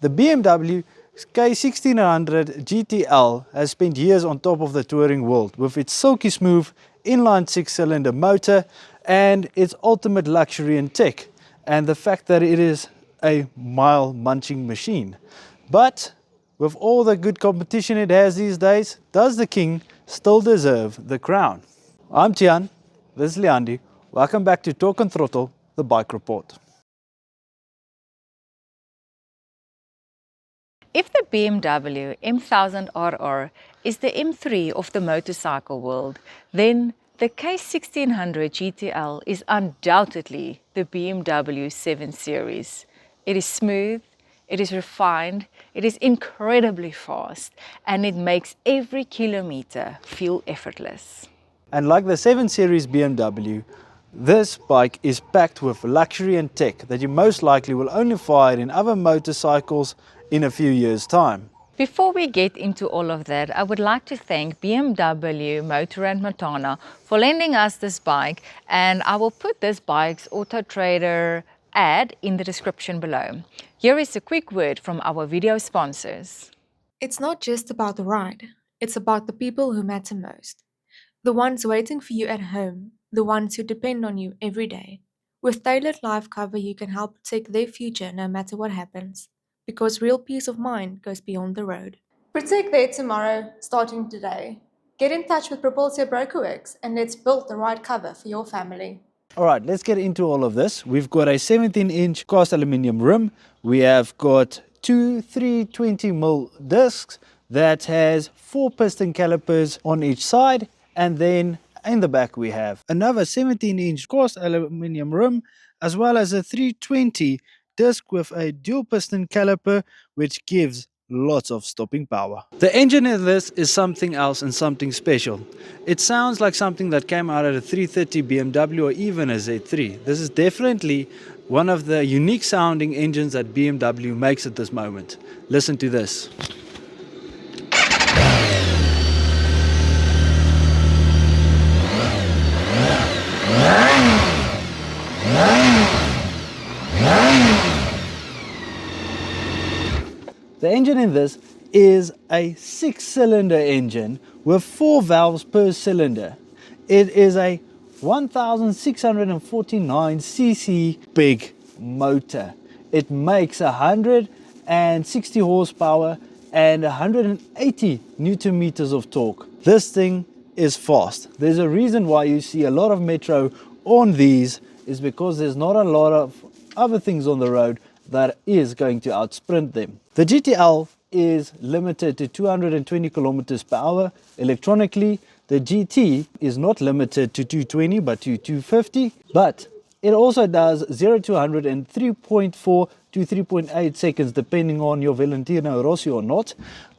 The BMW K1600 GTL has spent years on top of the touring world with its silky-smooth inline 6-cylinder motor and its ultimate luxury and tech, and the fact that it is a mile-munching machine. But with all the good competition it has these days, does the king still deserve the crown? I'm Tiaan, this is Leandi. Welcome back to Talk and Throttle, the bike report. If the BMW M1000RR is the M3 of the motorcycle world, then the K1600 GTL is undoubtedly the BMW 7 Series. It is smooth, it is refined, it is incredibly fast, and it makes every kilometer feel effortless. And like the 7 Series BMW, this bike is packed with luxury and tech that you most likely will only find in other motorcycles in a few years' time. Before we get into all of that, I would like to thank BMW Motorrad Montana for lending us this bike, and I will put this bike's Auto Trader ad in the description below. Here is a quick word from our video sponsors. It's not just about the ride, it's about the people who matter most. The ones waiting for you at home, the ones who depend on you every day. With tailored life cover, you can help protect their future no matter what happens. Because real peace of mind goes beyond the road. Protect their tomorrow, starting today. Get in touch with Propulsio Brokerworks and let's build the right cover for your family. Alright, let's get into all of this. We've got a 17-inch cast aluminium rim. We have got two 320mm discs that has 4 piston calipers on each side, and then in the back we have another 17-inch cast aluminium rim as well as a 320 disc with a dual piston caliper, which gives lots of stopping power. The engine in this is something else and something special. It sounds like something that came out of a 330 BMW or even a Z3. This is definitely one of the unique sounding engines that BMW makes at this moment. Listen to this. The engine in this is a 6-cylinder engine with 4 valves per cylinder. It is a 1649cc big motor. It makes 160 horsepower and 180 newton meters of torque. This thing is fast. There's a reason why you see a lot of metro on these, is because there's not a lot of other things on the road that is going to outsprint them. The GTL is limited to 220 kilometers per hour electronically. The GT is not limited to 220 but to 250, but it also does 0 to 100 in 3.4 to 3.8 seconds depending on your Valentino Rossi or not.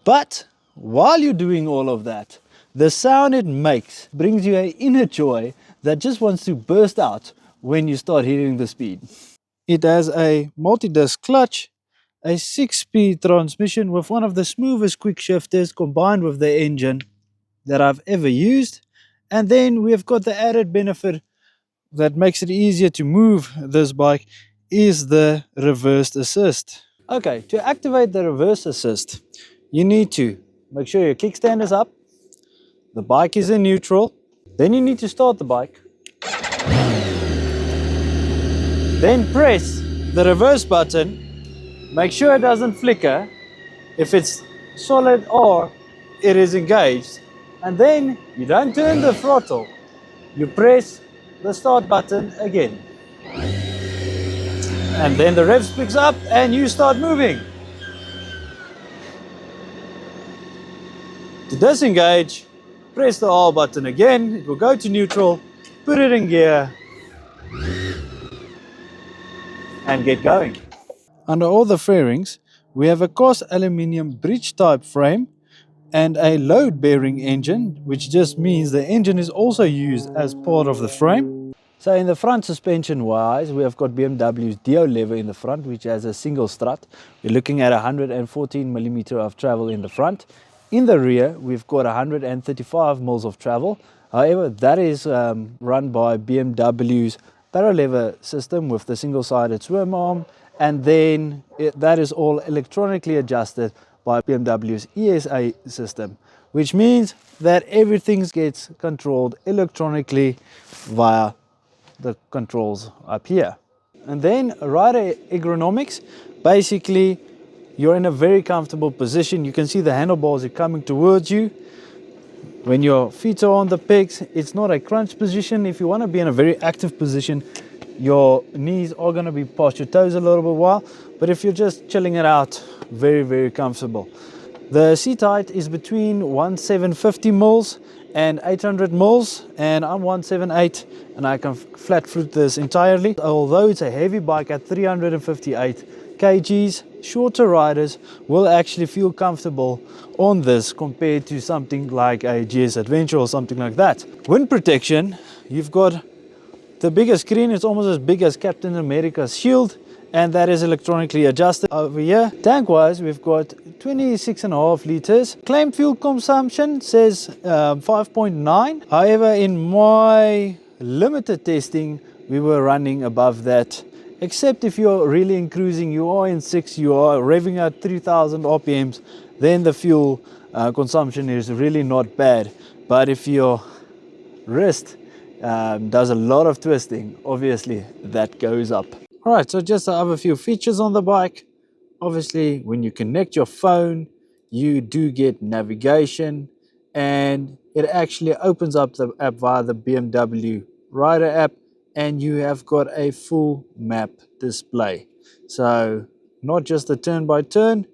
But while you're doing all of that, the sound it makes brings you an inner joy that just wants to burst out when you start hitting the speed. It has a multi-disc clutch, a 6-speed transmission with one of the smoothest quick shifters combined with the engine that I've ever used. And then we've got the added benefit that makes it easier to move this bike is the reverse assist. Okay, to activate the reverse assist, you need to make sure your kickstand is up, the bike is in neutral, then you need to start the bike. Then press the reverse button, make sure it doesn't flicker if it's solid or it is engaged, and then you don't turn the throttle, you press the start button again. And then the revs picks up and you start moving. To disengage, press the R button again, it will go to neutral, put it in gear, and get going. Under all the fairings, we have a cast aluminium bridge type frame and a load bearing engine, which just means the engine is also used as part of the frame. So in the front suspension wise, we have got BMW's Dio lever in the front, which has a single strut. We're looking at 114mm of travel in the front. In the rear, we've got 135mm of travel. However, that is run by BMW's barrel lever system with the single-sided swim arm and then that is all electronically adjusted by BMW's ESA system, which means that everything gets controlled electronically via the controls up here. And then rider ergonomics, basically you're in a very comfortable position. You can see the handlebars are coming towards you. When your feet are on the pegs, it's not a crunch position. If you want to be in a very active position, your knees are going to be past your toes a little bit while, but if you're just chilling it out, very, very comfortable. The seat height is between 1750 mils and 800 mils, and I'm 178 and I can flat foot this entirely. Although it's a heavy bike at 358 kgs, shorter riders will actually feel comfortable on this compared to something like a GS Adventure or something like that. Wind protection, you've got the bigger screen. It's almost as big as Captain America's shield, and that is electronically adjusted over here. Tank wise, we've got 26.5 liters. Claimed fuel consumption says 5.9. However, in my limited testing, we were running above that. Except if you're really in cruising, you are in 6, you are revving at 3000 RPMs, then the fuel consumption is really not bad. But if your wrist does a lot of twisting, obviously that goes up. All right, so just the other few features on the bike. Obviously, when you connect your phone, you do get navigation, and it actually opens up the app via the BMW Rider app, and you have got a full map display. So not just a turn by turn,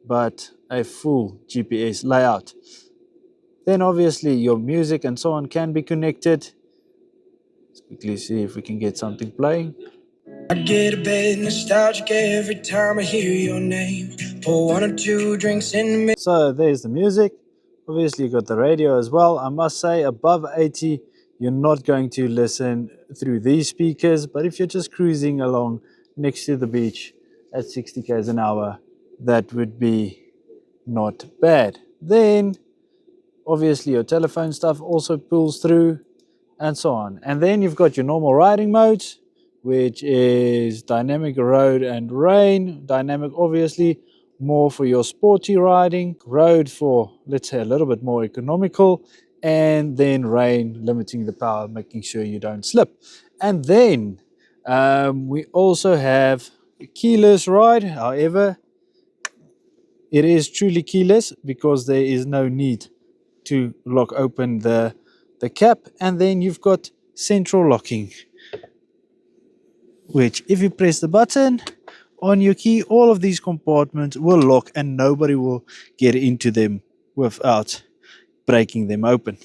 but a full GPS layout. Then obviously your music and so on can be connected. Let's quickly see if we can get something playing. I get a bit nostalgic every time I hear your name. Pour 1 or 2 drinks in me. So there's the music. Obviously you got the radio as well. I must say above 80 you're not going to listen through these speakers, but if you're just cruising along next to the beach at 60 k's an hour, that would be not bad. Then obviously your telephone stuff also pulls through, and so on. And then you've got your normal riding modes, which is dynamic, road and rain. Dynamic obviously more for your sporty riding, road for, let's say, a little bit more economical, and then rain, limiting the power, making sure you don't slip. And then we also have keyless ride. However, it is truly keyless because there is no need to lock open the cap. And then you've got central locking, which if you press the button on your key, all of these compartments will lock and nobody will get into them without breaking them open.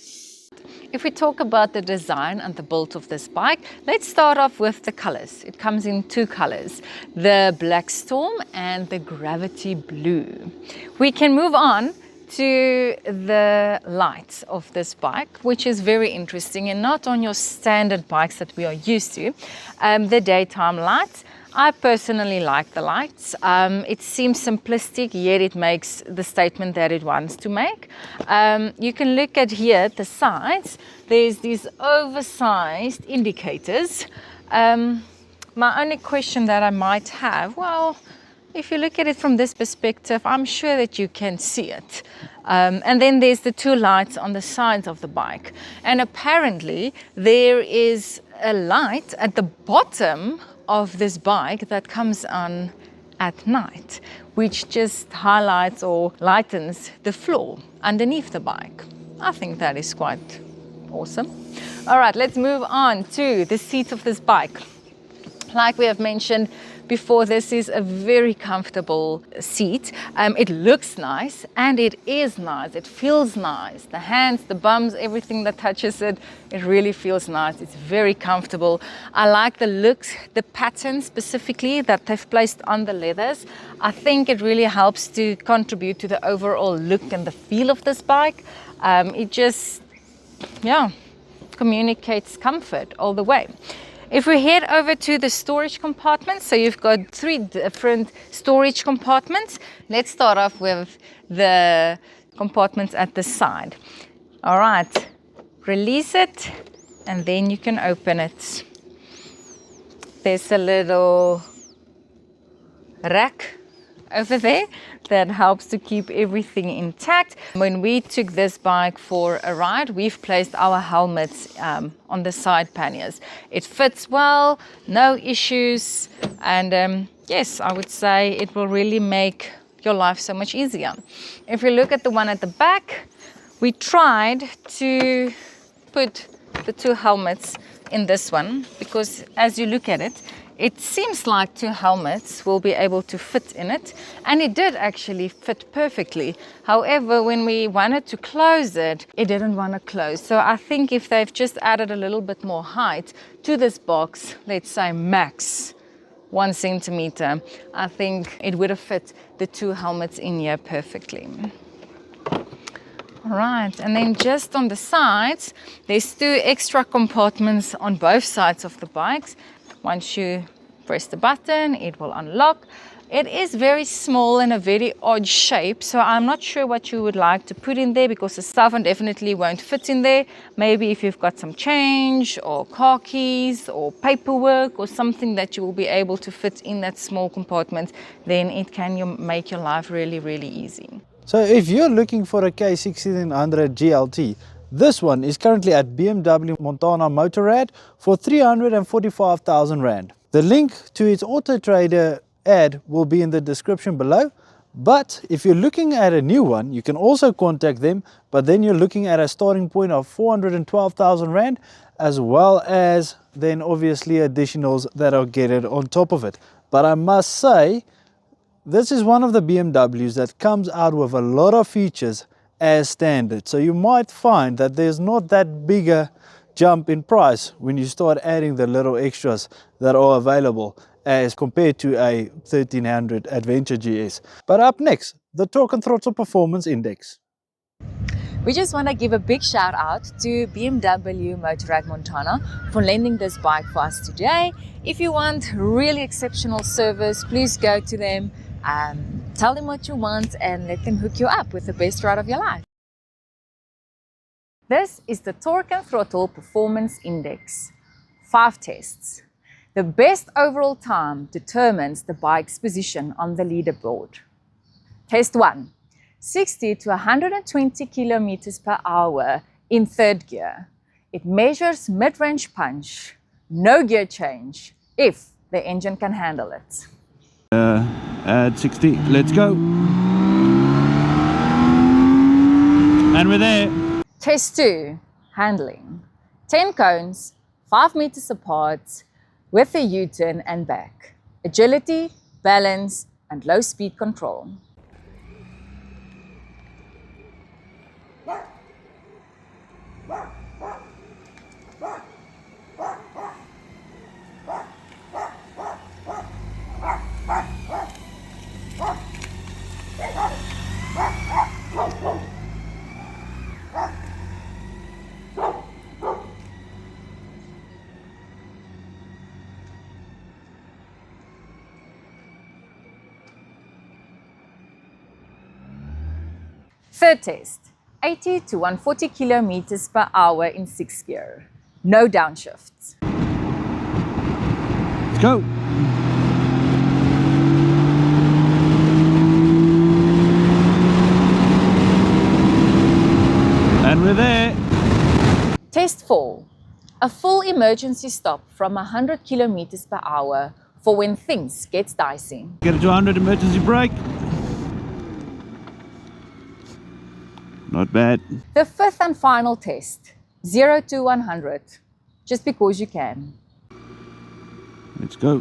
If we talk about the design and the build of this bike, let's start off with the colors. It comes in 2 colors, the Black Storm and the Gravity Blue. We can move on to the lights of this bike, which is very interesting and not on your standard bikes that we are used to. The daytime lights. I personally like the lights. It seems simplistic, yet it makes the statement that it wants to make. You can look at here at the sides. There's these oversized indicators. My only question that I might have, well, if you look at it from this perspective, I'm sure that you can see it. And then there's the 2 lights on the sides of the bike. And apparently there is a light at the bottom of this bike that comes on at night, which just highlights or lightens the floor underneath the bike. I think that is quite awesome. All right, let's move on to the seat of this bike. Like we have mentioned before, this is a very comfortable seat. It looks nice and it is nice. It feels nice. The hands, the bums, everything that touches it, it really feels nice. It's very comfortable. I like the looks, the pattern specifically that they've placed on the leathers. I think it really helps to contribute to the overall look and the feel of this bike. It just, yeah, communicates comfort all the way. If we head over to the storage compartments, so you've got 3 different storage compartments. Let's start off with the compartments at the side. All right, release it and then you can open it. There's a little rack over there that helps to keep everything intact. When we took this bike for a ride, we've placed our helmets on the side panniers. It fits well, no issues, and yes, I would say it will really make your life so much easier. If you look at the one at the back, we tried to put the two helmets in this one because as you look at it, it seems like two helmets will be able to fit in it, and it did actually fit perfectly. However, when we wanted to close it, it didn't want to close. So I think if they've just added a little bit more height to this box, let's say max 1 centimeter, I think it would have fit the two helmets in here perfectly. Right, and then just on the sides, there's two extra compartments on both sides of the bikes. Once you press the button, it will unlock. It is very small and a very odd shape, so I'm not sure what you would like to put in there because the cell phone definitely won't fit in there. Maybe if you've got some change or car keys or paperwork or something that you will be able to fit in that small compartment, then it can make your life really, really easy. So if you're looking for a K1600 GLT, this one is currently at BMW Montana Motorrad for 345,000 Rand. The link to its Auto Trader ad will be in the description below. But if you're looking at a new one, you can also contact them, but then you're looking at a starting point of 412,000 Rand, as well as then obviously additionals that are getting on top of it. But I must say, this is one of the BMWs that comes out with a lot of features as standard. So you might find that there's not that big a jump in price when you start adding the little extras that are available as compared to a 1300 Adventure GS. But up next, the Torque and Throttle Performance Index. We just want to give a big shout out to BMW Motorrad Montana for lending this bike for us today. If you want really exceptional service, please go to them, tell them what you want and let them hook you up with the best ride of your life. This is the Torque and Throttle Performance Index. 5 tests. The best overall time determines the bike's position on the leaderboard. Test 1. 60 to 120 kilometers per hour in third gear. It measures mid-range punch, no gear change, if the engine can handle it. At 60, let's go. And we're there. Test 2. Handling. 10 cones, 5 meters apart, with a U-turn and back. Agility, balance, and low speed control. Third test, 80 to 140 kilometers per hour in 6th gear. No downshifts. Let's go. And we're there. Test 4, a full emergency stop from 100 kilometers per hour for when things get dicey. Get it to 100, emergency brake. Not bad. The 5th and final test, 0 to 100, just because you can. Let's go.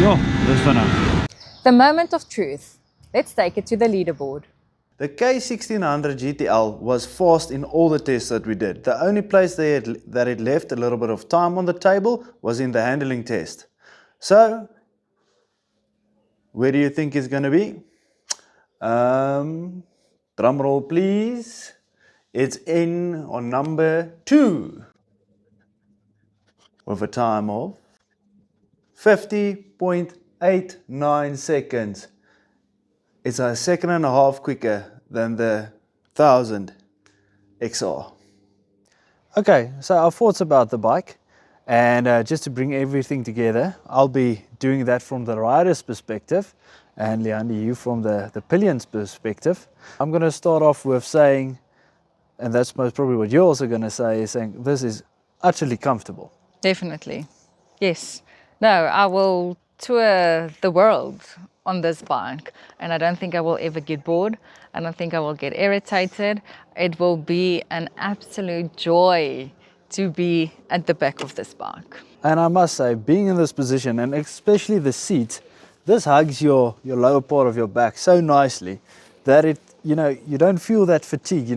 Yo, that's fun now. The moment of truth. Let's take it to the leaderboard. The K1600 GTL was fast in all the tests that we did. The only place that it left a little bit of time on the table was in the handling test. So, where do you think it's going to be? Drum roll please. It's in on number 2 with a time of 50.89 seconds. It's a second and a half quicker than the 1000 XR. Okay, so our thoughts about the bike. And just to bring everything together, I'll be doing that from the rider's perspective, and Leandi, you from the pillion's perspective. I'm going to start off with saying, and that's most probably what you're also going to say, is saying this is utterly comfortable. Definitely. Yes. No, I will tour the world on this bike, and I don't think I will ever get bored. I don't think I will get irritated. It will be an absolute joy to be at the back of this bike. And I must say, being in this position, and especially the seat, this hugs your lower part of your back so nicely that it, you don't feel that fatigue.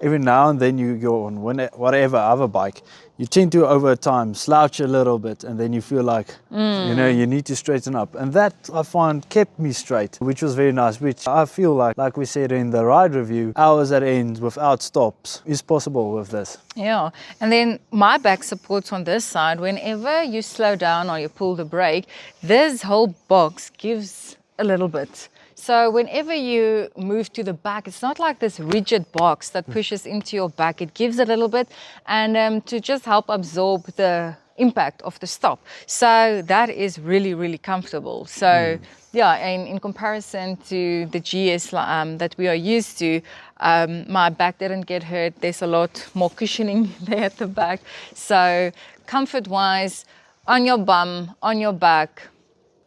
Every now and then you go on whatever other bike, you tend to over time slouch a little bit, and then you feel like, you need to straighten up. And that, I find, kept me straight, which was very nice, which I feel like we said in the ride review, hours at end without stops is possible with this. Yeah, and then my back supports on this side. Whenever you slow down or you pull the brake, this whole box gives a little bit. So whenever you move to the back, it's not like this rigid box that pushes into your back. It gives a little bit, and to just help absorb the impact of the stop. So that is really, really comfortable. So yeah, and in comparison to the GS that we are used to, my back didn't get hurt. There's a lot more cushioning there at the back. So comfort-wise, on your bum, on your back,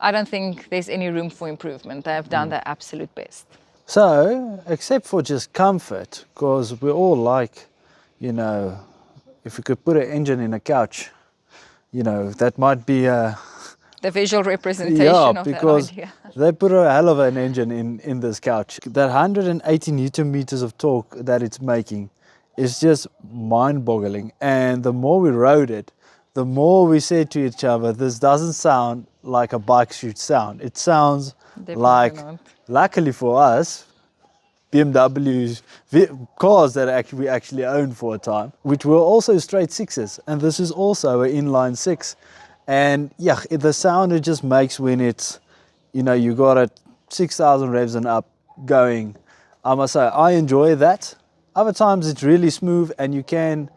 I don't think there's any room for improvement. They have done their absolute best. So, except for just comfort, because we all like, if we could put an engine in a couch, that might be a... The visual representation of because that idea. they put a hell of an engine in this couch. That 180 Newton meters of torque that it's making is just mind-boggling. And the more we rode it, the more we said to each other, this doesn't sound like a bike should sound. It sounds like, luckily for us, BMW's cars that we actually owned for a time, which were also straight sixes. And this is also an inline six. And yeah, the sound it just makes when it's, you got it 6,000 revs and up going. I must say, I enjoy that. Other times it's really smooth, and you can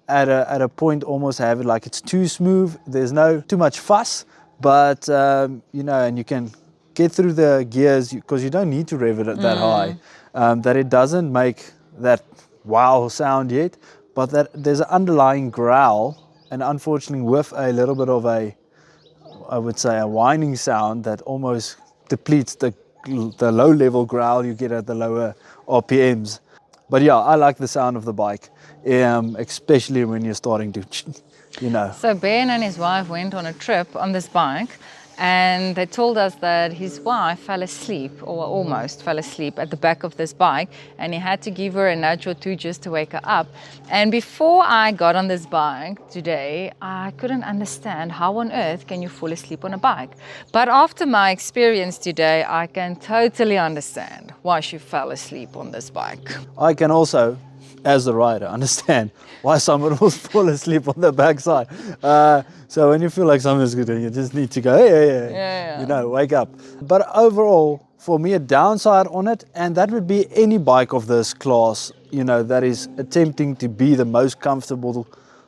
at a point almost have it like it's too smooth. There's no too much fuss, but and you can get through the gears because you don't need to rev it that high, that it doesn't make that wow sound yet, but that there's an underlying growl, and unfortunately with a little bit of I would say a whining sound that almost depletes the low level growl you get at the lower RPMs. But yeah, I like the sound of the bike, especially when you're starting to, So Ben and his wife went on a trip on this bike, and they told us that his wife fell asleep, or almost fell asleep, at the back of this bike, and he had to give her a nudge or two just to wake her up. And before I got on this bike today, I couldn't understand how on earth can you fall asleep on a bike. But after my experience today, I can totally understand why she fell asleep on this bike. I can also, as the rider, understand why someone will fall asleep on the backside. So when you feel like something's good, you just need to go, hey, wake up. But overall, for me, a downside on it, and that would be any bike of this class, that is attempting to be the most comfortable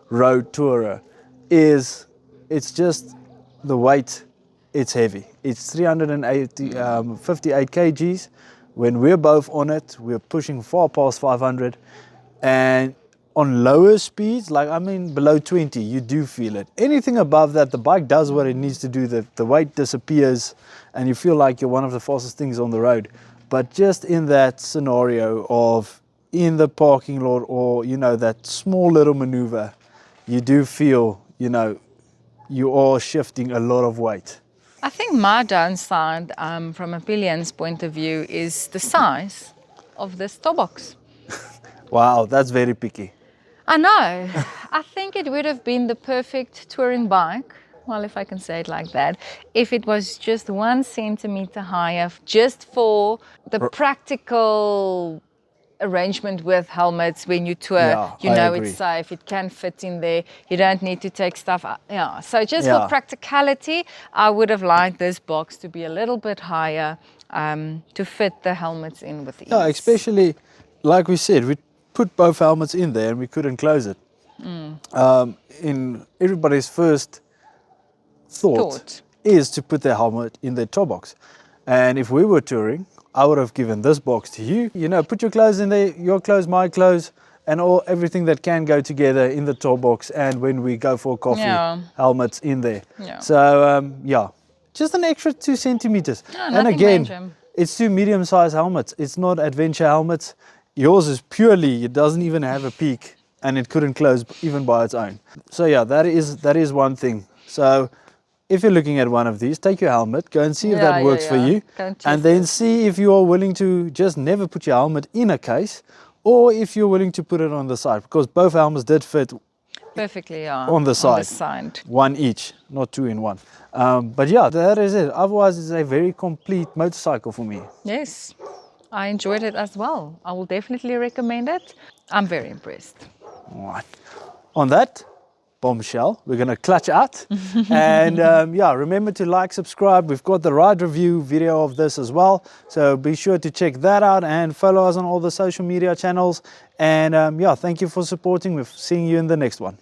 road tourer, is it's just the weight. It's heavy. It's 358 kgs. When we're both on it, we're pushing far past 500. And on lower speeds, below 20, you do feel it. Anything above that, the bike does what it needs to do. The weight disappears and you feel like you're one of the fastest things on the road. But just in that scenario of in the parking lot, or, that small little maneuver, you do feel, you are shifting a lot of weight. I think my downside from a pillion's point of view is the size of this toe box. Wow, that's very picky. I know. I think it would have been the perfect touring bike, well, if I can say it like that, if it was just 1 centimeter higher, just for the practical arrangement with helmets when you tour. Yeah, it's safe, it can fit in there, you don't need to take stuff out. So just for practicality, I would have liked this box to be a little bit higher, to fit the helmets in with ease. Yeah, especially, like we said, we put both helmets in there and we couldn't close it. in everybody's first thought is to put their helmet in their top box. And if we were touring, I would have given this box to you. You know, put your clothes in there, your clothes, my clothes, and everything that can go together in the top box. And when we go for coffee, helmets in there. Yeah. So yeah, just an extra 2 centimeters. And again, major. it's 2 medium-sized helmets. It's not adventure helmets. Yours is purely, it doesn't even have a peak, and it couldn't close even by its own. So yeah, that is one thing. So if you're looking at one of these, take your helmet, go and see if that works for you, and then see if you are willing to just never put your helmet in a case, or if you're willing to put it on the side, because both helmets did fit perfectly on the side. One each, not 2 in 1. But yeah, that is it. Otherwise, it's a very complete motorcycle for me. Yes, I enjoyed it as well. I will definitely recommend it. I'm very impressed. All right. On that bombshell, we're going to clutch out. And yeah, remember to like, subscribe. We've got the ride review video of this as well. So be sure to check that out and follow us on all the social media channels. And yeah, thank you for supporting. We're seeing you in the next one.